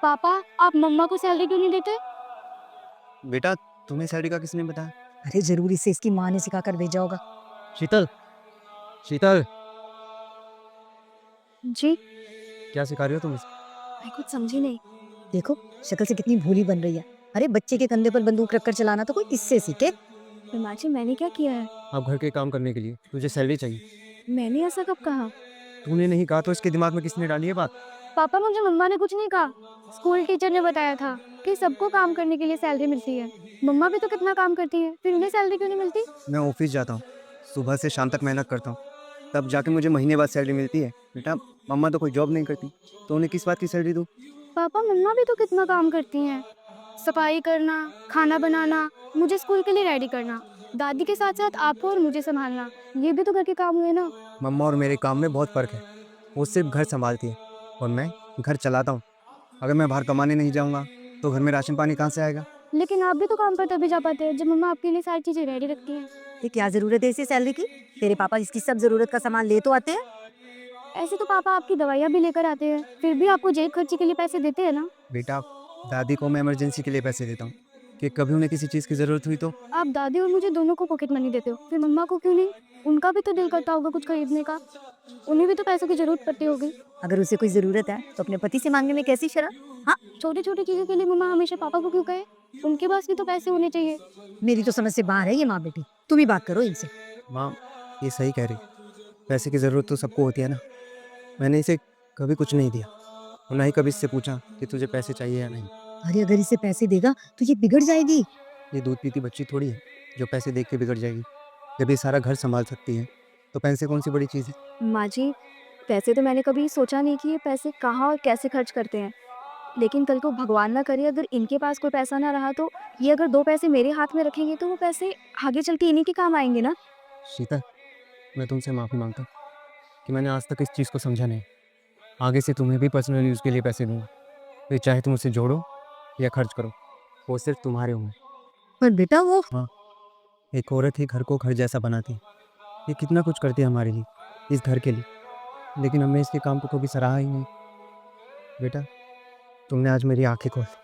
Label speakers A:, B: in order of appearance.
A: पापा, आप मम्मा को सैलरी क्यों नहीं देते?
B: बेटा, तुम्हें सैलरी का किसने बताया?
C: अरे जरूरी से इसकी माँ ने सिखाकर भेजा होगा।
B: शीतल, शीतल,
A: जी,
B: क्या सिखा रही हो तुम इसे?
A: मैं कुछ समझी नहीं।
C: देखो शक्ल से कितनी भोली बन रही है। अरे बच्चे के कंधे पर बंदूक रखकर चलाना तो कोई इससे सीखे।
A: माँ जी, मैंने क्या किया है?
B: अब घर के काम करने के लिए तुझे सैलरी चाहिए।
A: मैंने ऐसा कब कहा?
B: तूने नहीं कहा तो इसके दिमाग में किसने डाली है बात?
A: पापा, मुझे मम्मा ने कुछ नहीं कहा। स्कूल टीचर ने बताया था कि सबको काम करने के लिए सैलरी मिलती है। मम्मा भी तो कितना काम करती है, फिर उन्हें सैलरी क्यों नहीं मिलती?
B: मैं ऑफिस जाता हूँ, सुबह से शाम तक मेहनत करता हूँ, तब जाके मुझे महीने बाद सैलरी मिलती है। बेटा, मम्मा तो कोई जॉब नहीं करती, तो उन्हें किस बात की सैलरी दूँ?
A: पापा, मम्मा भी तो कितना काम करती हैं। सफाई करना, खाना बनाना, मुझे स्कूल के लिए रेडी करना, दादी के साथ साथ आपको और मुझे संभालना, ये भी तो घर के काम हुए ना।
B: मम्मा और मेरे काम में बहुत फ़र्क है। वो सिर्फ घर संभालती है और मैं घर चलाता हूँ। अगर मैं बाहर कमाने नहीं जाऊँगा तो घर में राशन पानी कहाँ से आएगा?
A: लेकिन आप भी तो काम पर तभी जा पाते हैं जब मम्मा आपके लिए सारी चीजें रेडी रखती हैं।
C: ये क्या जरूरत है इसे सैलरी की? तेरे पापा इसकी सब जरूरत का सामान ले तो आते हैं।
A: ऐसे तो पापा आपकी दवाइयाँ भी लेकर आते हैं, फिर भी आपको जेब खर्ची के लिए पैसे देते हैं ना।
B: बेटा, दादी को मैं इमरजेंसी के लिए पैसे देता हूँ कि कभी उन्हें किसी चीज़ की ज़रूरत हुई तो।
A: आप दादी और मुझे दोनों को पॉकेट मनी देते हो, फिर मम्मा को क्यों नहीं? उनका भी तो दिल करता होगा कुछ खरीदने का, उन्हें भी तो पैसों की जरूरत पड़ती होगी।
C: अगर उसे कोई जरूरत है तो अपने पति से मांगने में कैसी शर्म? हाँ,
A: छोटी छोटी चीजों के लिए मम्मा हमेशा पापा को क्यों कहे? उनके पास भी तो पैसे होने चाहिए।
C: मेरी तो समझ से बाहर है ये माँ बेटी। तुम ही बात करो इनसे।
B: माँ, ये सही कह रही, पैसे की ज़रूरत तो सबको होती है ना। मैंने इसे कभी कुछ नहीं दिया और ना ही कभी इससे पूछा कि तुझे पैसे चाहिए या नहीं।
C: अरे अगर इसे पैसे देगा तो ये बिगड़ जाएगी।
B: ये दूध पीती बच्ची थोड़ी है जो पैसे देख के बिगड़ जाएगी। जब ये सारा घर संभाल सकती है तो पैसे कौन सी बड़ी चीज़ है?
A: माँ जी, पैसे तो मैंने कभी सोचा नहीं कि ये पैसे कहाँ और कैसे खर्च करते हैं, लेकिन कल को भगवान ना करे अगर इनके पास कोई पैसा ना रहा तो ये अगर 2 पैसे मेरे हाथ में रखेंगे तो वो पैसे आगे चल के इन्हीं के काम आएंगे ना।
B: शीतल, मैं तुमसे माफ़ी मांगता हूँ कि मैंने आज तक इस चीज़ को समझा नहीं। आगे से तुम्हें भी पर्सनल यूज़ के लिए पैसे दूंगा, फिर चाहे तुम उसे जोड़ो या खर्च करो, वो सिर्फ तुम्हारे होंगे।
C: पर बेटा वो
B: हाँ, एक औरत ही घर को घर जैसा बनाती है। ये कितना कुछ करती है हमारे लिए, इस घर के लिए, लेकिन हमने इसके काम को कभी सराहा ही नहीं। बेटा, तुमने आज मेरी आंखें खोल दी।